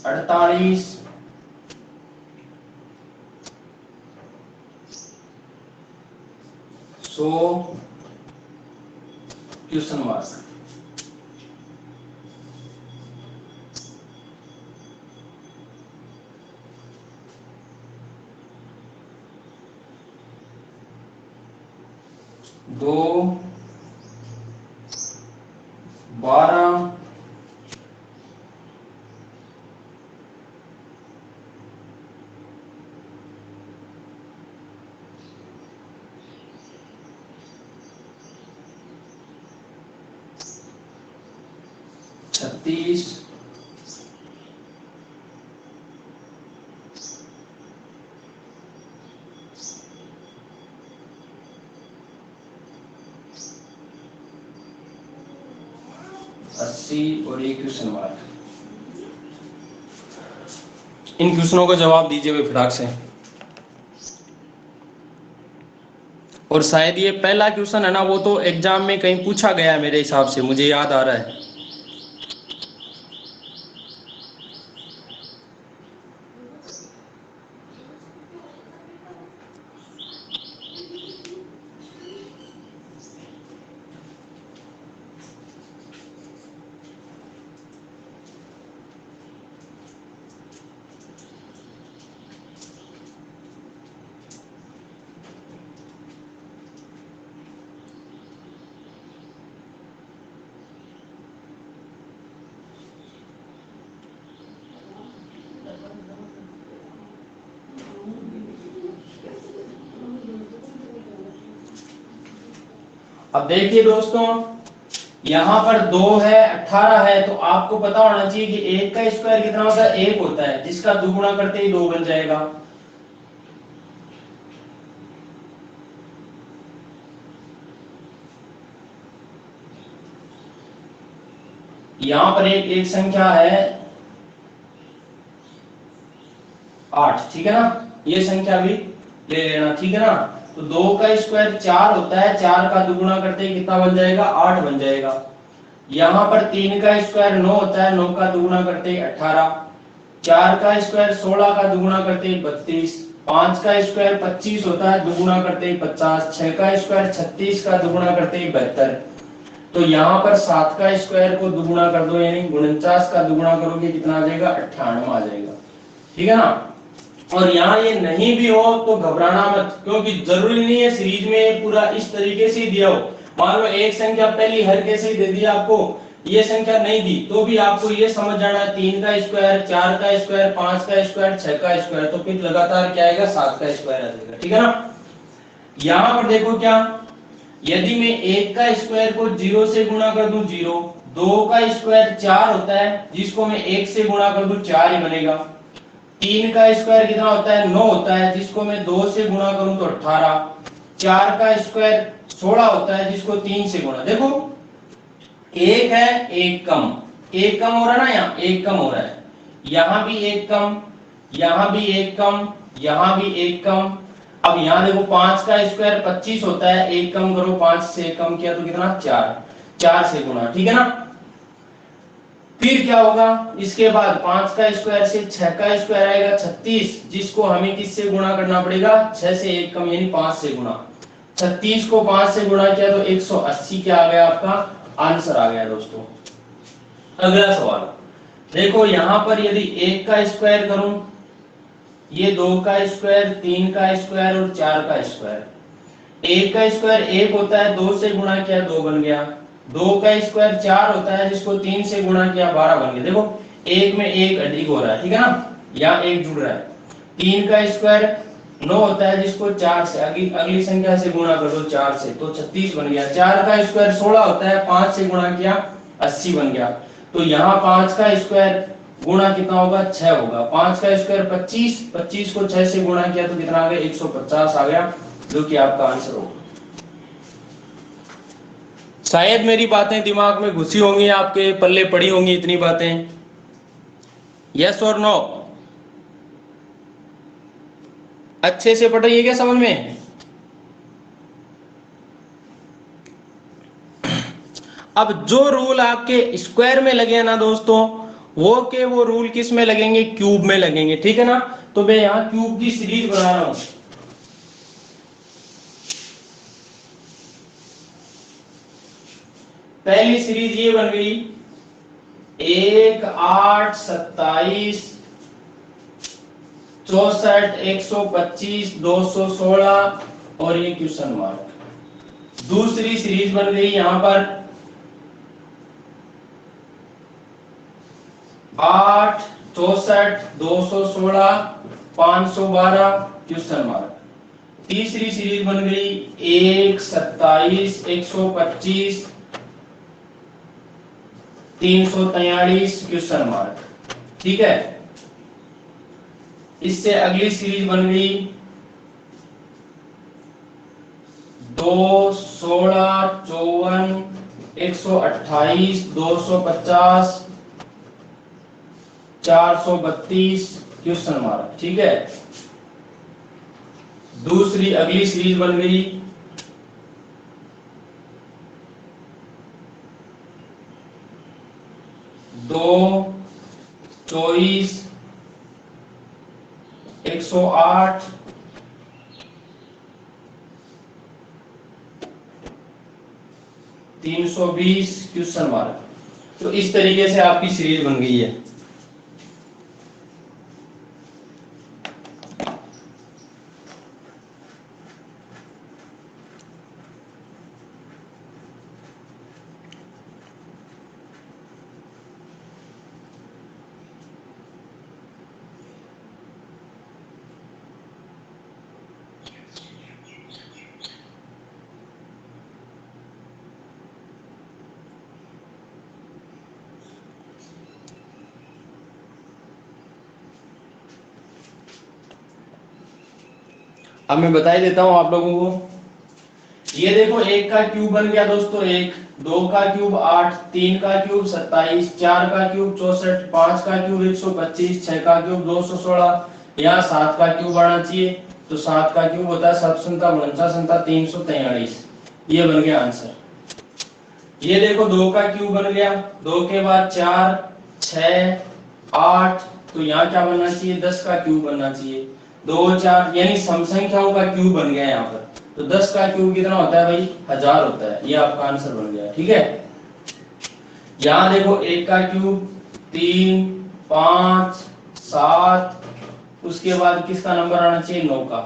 48 100 क्वेश्चन मार्क। दो 12 36 80 और एक क्वेश्चन मार्क। इन क्वेश्चनों का जवाब दीजिए वे फटाक से। और शायद ये पहला क्वेश्चन है ना, वो तो एग्जाम में कहीं पूछा गया है मेरे हिसाब से, मुझे याद आ रहा है। अब देखिए दोस्तों यहाँ पर 2 है 18 है, तो आपको पता होना चाहिए कि 1 का स्क्वायर कितना होता है, 1 होता है, जिसका दुगुना करते ही 2 बन जाएगा। यहाँ पर एक संख्या है 8, ठीक है ना, ये संख्या भी ले लेना, ठीक है ना। तो 2 का स्क्वायर 4 होता है, 4 का दुगुना करते ही कितना बन जाएगा, 8 बन जाएगा। यहाँ पर 3 का स्क्वायर 9 होता है, 9 का दुगुना करते ही 18, 4 का स्क्वायर 16 का दुगुना करते ही 32, 5 का स्क्वायर 25 होता है, दुगुना करते ही 50, 6 का स्क्वायर 36 का दुगुना करते ही 72। तो यहाँ पर 7 का स्क्वायर को दुगुना कर दो, यानी 49 का दुगुना करोगे कितना आ जाएगा, 98 आ जाएगा, ठीक है ना। और यहाँ ये नहीं भी हो तो घबराना मत, क्योंकि जरूरी नहीं है सीरीज में पूरा इस तरीके से दिया हो। मान लो एक संख्या पहली हर कैसे दे दी आपको, ये संख्या नहीं दी, तो भी आपको ये समझ जाना है 3 का स्क्वायर, 4 का स्क्वायर, 5 का स्क्वायर, 6 का स्क्वायर, तो फिर लगातार क्या आएगा, 7 का स्क्वायर आ जाएगा, ठीक है ना। यहाँ पर देखो क्या, यदि मैं 1 का स्क्वायर को 0 से गुणा कर दूं 0, 2 का स्क्वायर 4 होता है, जिसको मैं 1 से गुणा कर दूं 4 ही बनेगा। 3 का स्क्वायर कितना होता है, 9 होता है, जिसको मैं 2 से गुणा करूं तो 18। 4 का स्क्वायर 16 होता है, जिसको 3 से गुणा, देखो एक है, एक कम, एक कम हो रहा है ना, यहाँ एक कम हो रहा है, यहाँ भी एक कम, यहाँ भी एक कम, यहाँ भी एक कम। अब यहाँ देखो 5 का स्क्वायर 25 होता है, एक कम करो, 5 से कम किया तो कितना, 4, 4 से गुणा, ठीक है ना। फिर क्या होगा, इसके बाद 5 का स्क्वायर से 6 का स्क्वायर आएगा 36, जिसको हमें किससे गुणा करना पड़ेगा, 6 से 1 कम यानी 5 से गुणा। 36 को 5 से गुणा किया तो 180 क्या आ गया, आपका आंसर आ गया दोस्तों। अगला सवाल देखो, यहां पर यदि 1 का स्क्वायर करूं, ये 2 का स्क्वायर, 3 का स्क्वायर और 4 का स्क्वायर। 1 का स्क्वायर 1 होता है, 2 से गुणा किया 2 बन गया। 2 का स्क्वायर 4 होता है, जिसको 3 से गुणा किया 12 बन गया। देखो एक में एक अधिक हो रहा है, ठीक है ना, या एक जुड़ रहा है। 3 का स्क्वायर 9 होता है, जिसको 4 से अगली संख्या से गुणा कर दो 4 से, तो 36 बन गया। 4 का स्क्वायर 16 होता है, 5 से गुणा किया 80 बन गया। तो यहाँ 5 का स्क्वायर गुणा कितना होगा, 6 होगा। 5 का स्क्वायर 25, 25 को 6 से गुणा किया तो कितना आ गया, 150 आ गया, जो कि आपका आंसर होगा। शायद मेरी बातें दिमाग में घुसी होंगी, आपके पल्ले पड़ी होंगी इतनी बातें। यस और नो, अच्छे से पढ़ रही है क्या समझ में? अब जो रूल आपके स्क्वायर में लगे ना दोस्तों, वो रूल किस में लगेंगे, क्यूब में लगेंगे, ठीक है ना। तो मैं यहाँ क्यूब की सीरीज बना रहा हूं। पहली सीरीज ये बन गई 1, 8, 27, 64, 125, 216 और ये क्वेश्चन मार्क। दूसरी सीरीज बन गई यहां पर 8, 64, 216, 512 क्वेश्चन मार्क। तीसरी सीरीज बन गई 1, 27, 125, 343 क्वेश्चन मार्क, ठीक है। इससे अगली सीरीज बन गई 2, 16, 54, 128, 250, 432 क्वेश्चन मार्क, ठीक है। दूसरी अगली सीरीज बन गई 2, 24, 108, 320 क्वेश्चन मार्क। तो इस तरीके से आपकी सीरीज बन गई है। अब मैं बता ही देता हूं आप लोगों को। ये देखो 1 का क्यूब बन गया दोस्तों 1, 2 का क्यूब 8, 3 का क्यूब 27, 4 का क्यूब 64, 5 का क्यूब 125, 6 का क्यूब 216, यहाँ 7 का क्यूब आना चाहिए, तो 7 का क्यूब होता है 7 संता 49 संता 343। ये बन गया आंसर। ये देखो 2 का क्यूब बन गया, 2 के बाद 4, 6, 8, तो यहाँ क्या बनना चाहिए, 10 का क्यूब बनना चाहिए। 2, 4 यानी सम संख्याओं का क्यूब बन गया यहाँ पर। तो 10 का क्यूब कितना होता है भाई, 1000 होता है। ये आपका आंसर बन गया, ठीक है। यहाँ देखो 1 का क्यूब 3, 5, 7, उसके बाद किसका नंबर आना चाहिए, 9 का।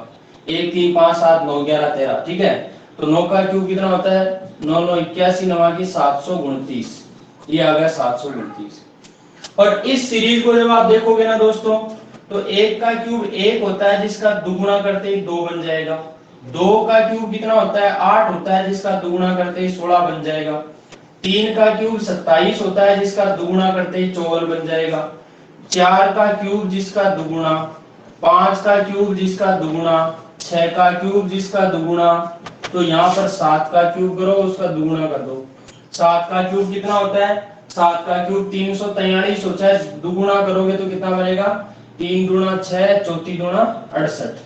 1, 3, 5, 7, 9, 11, 13, ठीक है। तो 9 का क्यूब कितना होता है, 9, 9, 81, 9 की 729। ये आ गया 729। और इस सीरीज को जब आप देखोगे ना दोस्तों, तो 1 का क्यूब 1 होता है, जिसका दुगुना करते ही 2 बन जाएगा। 2 का क्यूब कितना होता है, 8 होता है, जिसका दुगुना करते ही 16 बन जाएगा। 3 का क्यूब 27 होता है, जिसका दुगुना करते ही 54 बन जाएगा। 4 का क्यूब जिसका दुगुना, 5 का क्यूब जिसका दुगुना, 6 का क्यूब जिसका दुगुना, तो यहाँ पर 7 का क्यूब करो, उसका दुगुना कर दो। 7 का क्यूब कितना होता है, 7 का क्यूब 343 होता है, दुगुना करोगे तो कितना बनेगा, 3 दूना 6, 4 दूना 68,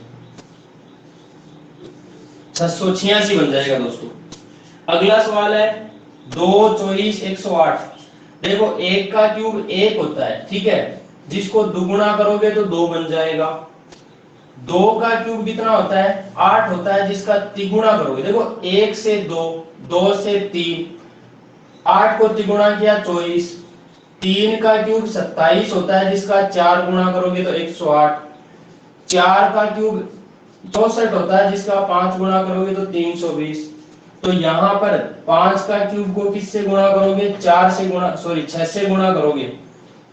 686 बन जाएगा दोस्तों। अगला सवाल है 2, 24, 108। देखो एक का क्यूब एक होता है, ठीक है, जिसको दुगुना करोगे तो दो बन जाएगा। दो का क्यूब कितना होता है, 8 होता है, जिसका तिगुना करोगे, देखो एक से दो, दो से तीन, 8 को तिगुना किया 24। तीन का क्यूब 27 होता है, जिसका 4 गुणा करोगे तो 108। चार का क्यूब 64 होता है, जिसका 5 गुणा करोगे तो 320। तो यहाँ पर 5 का क्यूब को किससे गुणा करोगे, 6 से गुणा करोगे,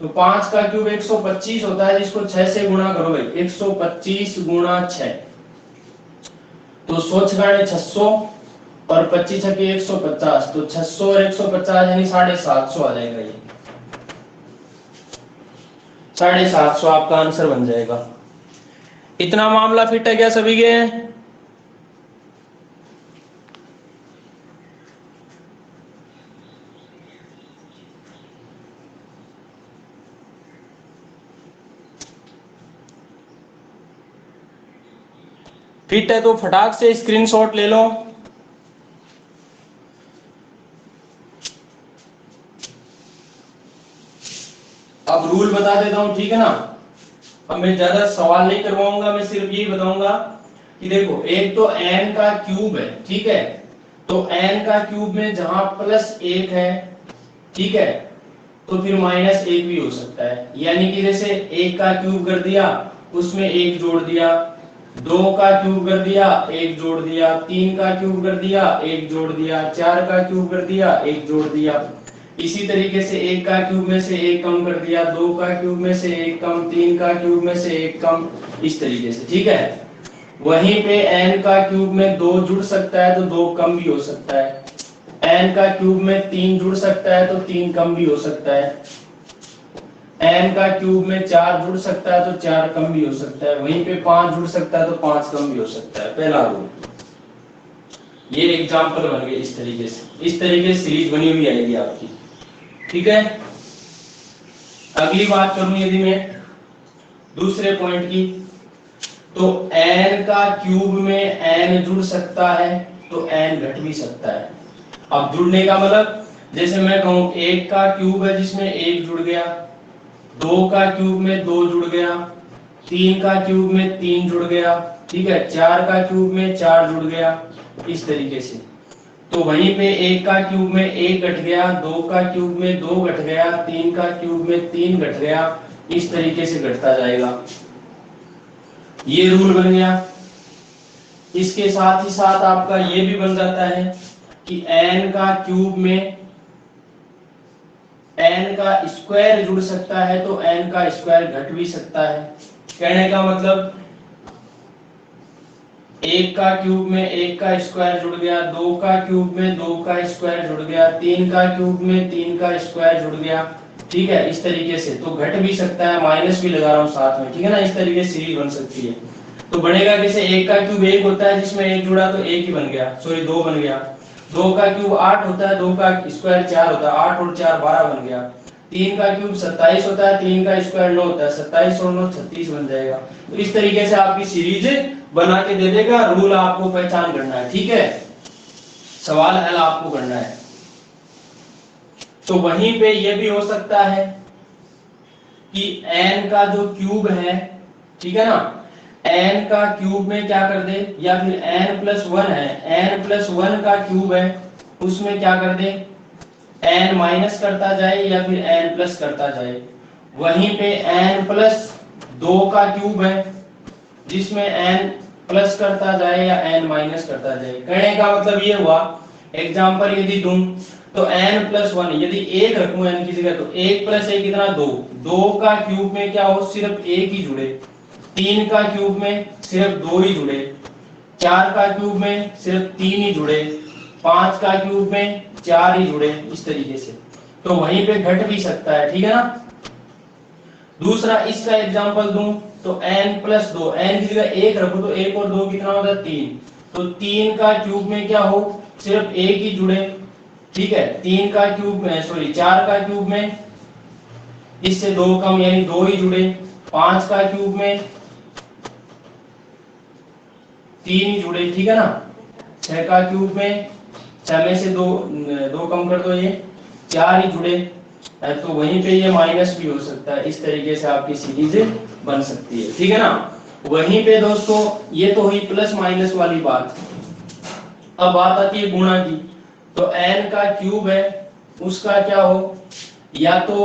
तो 5 का क्यूब 125 होता है, जिसको 6 से गुणा करोगे 125 गुणा 6, तो 100 छकाने 600 और 25 छके 150, तो 600 और 150 यानी 750 आ जाएगा। ये 750 आपका आंसर बन जाएगा। इतना मामला फिट है क्या सभी के? फिट है तो फटाक से स्क्रीनशॉट ले लो। अब रूल बता देता हूं, ठीक है ना। अब मैं ज्यादा सवाल नहीं करवाऊंगा, मैं सिर्फ यही बताऊंगा कि देखो एक तो n का क्यूब है, ठीक है, तो n का क्यूब में जहां +1 है, ठीक है, तो फिर -1 भी हो सकता है। यानी कि जैसे एक का क्यूब कर दिया, उसमें एक जोड़ दिया, दो का क्यूब कर दिया, एक जोड़ दिया, तीन का क्यूब कर दिया, एक जोड़ दिया, चार का क्यूब कर दिया, एक जोड़ दिया। इसी तरीके से एक का क्यूब में से एक कम कर दिया, दो का क्यूब में से एक कम, तीन का क्यूब में से एक कम, इस तरीके से, ठीक है। वहीं पे n का क्यूब में दो जुड़ सकता है तो दो कम भी हो सकता है, n का क्यूब में तीन जुड़ सकता है तो तीन कम भी हो सकता है, n का क्यूब में चार जुड़ सकता है तो चार कम भी हो सकता है, वहीं पे 5 जुड़ सकता है तो 5 कम भी हो सकता है। पहला रूल, ये एग्जांपल बन गए इस तरीके से, इस तरीके से सीरीज बनी हुई आएगी आपकी, ठीक है। अगली बात करूं यदि मैं दूसरे पॉइंट की, तो n का क्यूब में n जुड़ सकता है तो n घट भी सकता है। अब जुड़ने का मतलब, जैसे मैं कहूं एक का क्यूब है जिसमें एक जुड़ गया, दो का क्यूब में दो जुड़ गया, तीन का क्यूब में तीन जुड़ गया, ठीक है, चार का क्यूब में चार जुड़ गया, इस तरीके से। तो वहीं पे एक का क्यूब में एक घट गया, दो का क्यूब में दो घट गया, तीन का क्यूब में तीन घट गया, इस तरीके से घटता जाएगा। ये रूल बन गया। इसके साथ ही साथ आपका ये भी बन जाता है कि n का क्यूब में n का स्क्वायर जुड़ सकता है तो n का स्क्वायर घट भी सकता है। कहने का मतलब, एक का क्यूब में एक का स्क्वायर जुड़ गया, दो का क्यूब में दो का स्क्वायर जुड़ गया, तीन का क्यूब में तीन का स्क्वायर जुड़ गया, ठीक है, इस तरीके से। तो घट भी सकता है, माइनस भी लगा रहा हूं साथ में, ठीक है ना, इस तरीके से सीरीज बन सकती है। तो बनेगा कैसे, एक का क्यूब एक होता है जिसमें एक जुड़ा तो एक ही बन गया, सॉरी दो बन गया। दो का क्यूब 8 होता है, दो का स्क्वायर 4 होता है, 8 और 4 12 बन गया। तीन का क्यूब 27 होता है, तीन का स्क्वायर 9 होता है, 27 और 9 36 बन जाएगा। तो इस तरीके से आपकी सीरीज बना के दे देगा। रूल आपको पहचान करना है, ठीक है, सवाल हल आपको करना है। तो वहीं पे ये भी हो सकता है कि n का जो क्यूब है, ठीक है ना, n का क्यूब में क्या कर दे, या फिर n+1 है, n+1 का क्यूब है, उसमें क्या कर दे, n माइनस करता जाए या फिर n प्लस करता जाए। वहीं पे n+2 का क्यूब है जिसमें n प्लस करता जाए या n माइनस करता जाए। कहने का मतलब ये हुआ, एग्जांपल यदि दूं तो n+1, यदि एक रखूं n की जगह, तो 1 + 1 कितना 2, 2 का क्यूब में क्या हो, सिर्फ एक ही जुड़े, 3 का क्यूब में सिर्फ 2 ही जुड़े, 4 का क्यूब में सिर्फ 3 ही जुड़े, 5 का क्यूब में 4 ही जुड़े, इस तरीके से। तो वहीं पे घट भी सकता है, ठीक है ना। दूसरा इसका एग्जांपल दूं तो n+2, n की जगह एक रखो तो 1 और 2 कितना होता है 3, तो 3 का क्यूब में क्या हो, सिर्फ एक ही जुड़े, ठीक है, 3 का क्यूब में, सॉरी 4 का क्यूब में इससे 2 कम यानी 2 ही जुड़े, 5 का क्यूब में 3 ही जुड़े, ठीक है ना, 6 का क्यूब में 6 में से 2 कम कर दो, ये 4 ही जुड़े, है तो वहीं पे ये माइनस भी हो सकता है। इस तरीके से आपकी सीरीज बन सकती है, ठीक है ना। वहीं पे दोस्तों ये तो हुई प्लस माइनस वाली बात। अब बात आती है गुणा की। तो n का क्यूब है उसका क्या हो, या तो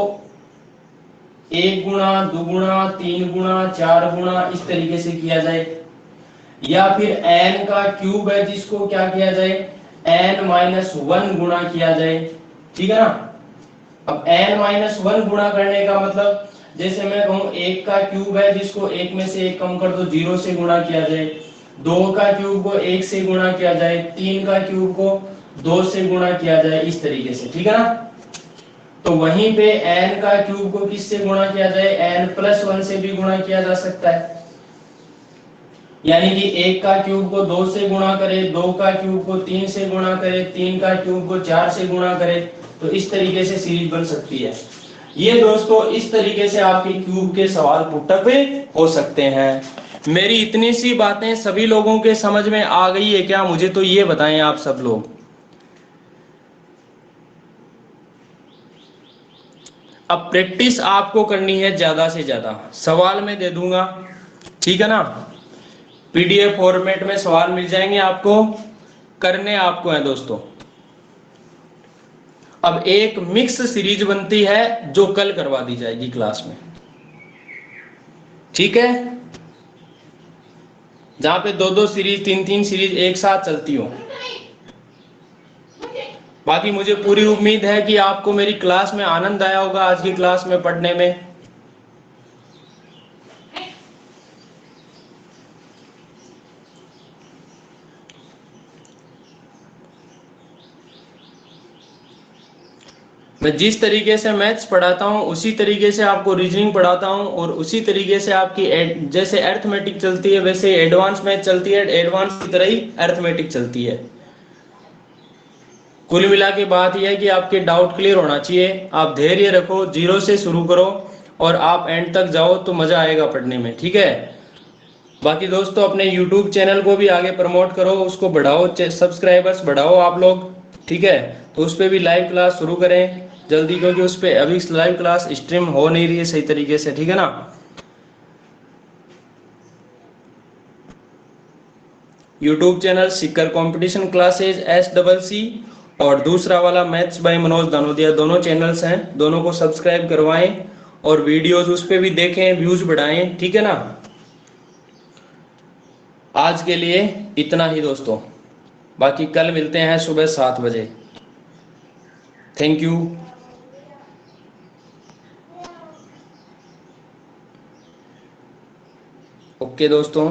1 गुणा 2 गुणा 3 गुणा 4 गुणा इस तरीके से किया जाए, या फिर n का क्यूब है जिसको क्या किया जाए n-1 गुणा किया जाए, ठीक है ना। अब n-1 गुणा करने का मतलब जैसे मैं कहूं 1 का क्यूब है जिसको 1 में से 1 कम कर दो 0 से गुणा किया जाए, 2 का क्यूब को 1 से गुणा किया जाए, 3 का क्यूब को 2 से गुणा किया जाए, इस तरीके से, ठीक है ना। तो वहीं पे n का क्यूब को किससे गुणा किया जाए, n+1 से भी गुणा किया जा सकता है। यानी कि 1 का क्यूब को 2 से गुणा करे, 2 का क्यूब को 3 से गुणा करे, 3 का क्यूब को 4 से गुणा करे, तो इस तरीके से सीरीज बन सकती है। ये दोस्तों इस तरीके से आपके क्यूब के सवाल पुटअप हो सकते हैं। मेरी इतनी सी बातें सभी लोगों के समझ में आ गई है क्या, मुझे तो ये बताएं आप सब लोग। अब प्रैक्टिस आपको करनी है ज्यादा से ज्यादा, सवाल मैं दे दूंगा, ठीक है ना। पीडीएफ फॉर्मेट में सवाल मिल जाएंगे आपको, करने आपको है दोस्तों। अब एक मिक्स सीरीज बनती है जो कल करवा दी जाएगी क्लास में, ठीक है, जहां पे 2-2 सीरीज 3-3 सीरीज एक साथ चलती हो। बाकी मुझे पूरी उम्मीद है कि आपको मेरी क्लास में आनंद आया होगा, आज की क्लास में पढ़ने में। मैं जिस तरीके से मैथ्स पढ़ाता हूँ उसी तरीके से आपको रीजनिंग पढ़ाता हूँ, और उसी तरीके से आपकी जैसे अरिथमेटिक चलती है वैसे एडवांस मैथ चलती है, एडवांस की तरह ही अरिथमेटिक चलती है। कुल मिला के बात यह है कि आपके डाउट क्लियर होना चाहिए। आप धैर्य रखो, 0 से शुरू करो और आप एंड तक जाओ तो मजा आएगा पढ़ने में, ठीक है। बाकी दोस्तों अपने YouTube चैनल को भी आगे प्रमोट करो, उसको बढ़ाओ, सब्सक्राइबर्स बढ़ाओ आप लोग, ठीक है। तो उस पर भी लाइव क्लास शुरू करें जल्दी, क्योंकि उस पर अभी लाइव क्लास स्ट्रीम हो नहीं रही है सही तरीके से, ठीक है ना। YouTube channel Sikar competition classes SCC और दूसरा वाला मैथ्स बाय मनोज दानोदिया, दोनों चैनल्स हैं, दोनों को सब्सक्राइब करवाएं और वीडियोस उस पर भी देखें, व्यूज बढ़ाएं, ठीक है ना। आज के लिए इतना ही दोस्तों, बाकी कल मिलते हैं सुबह 7 बजे। Thank you. ओके दोस्तों।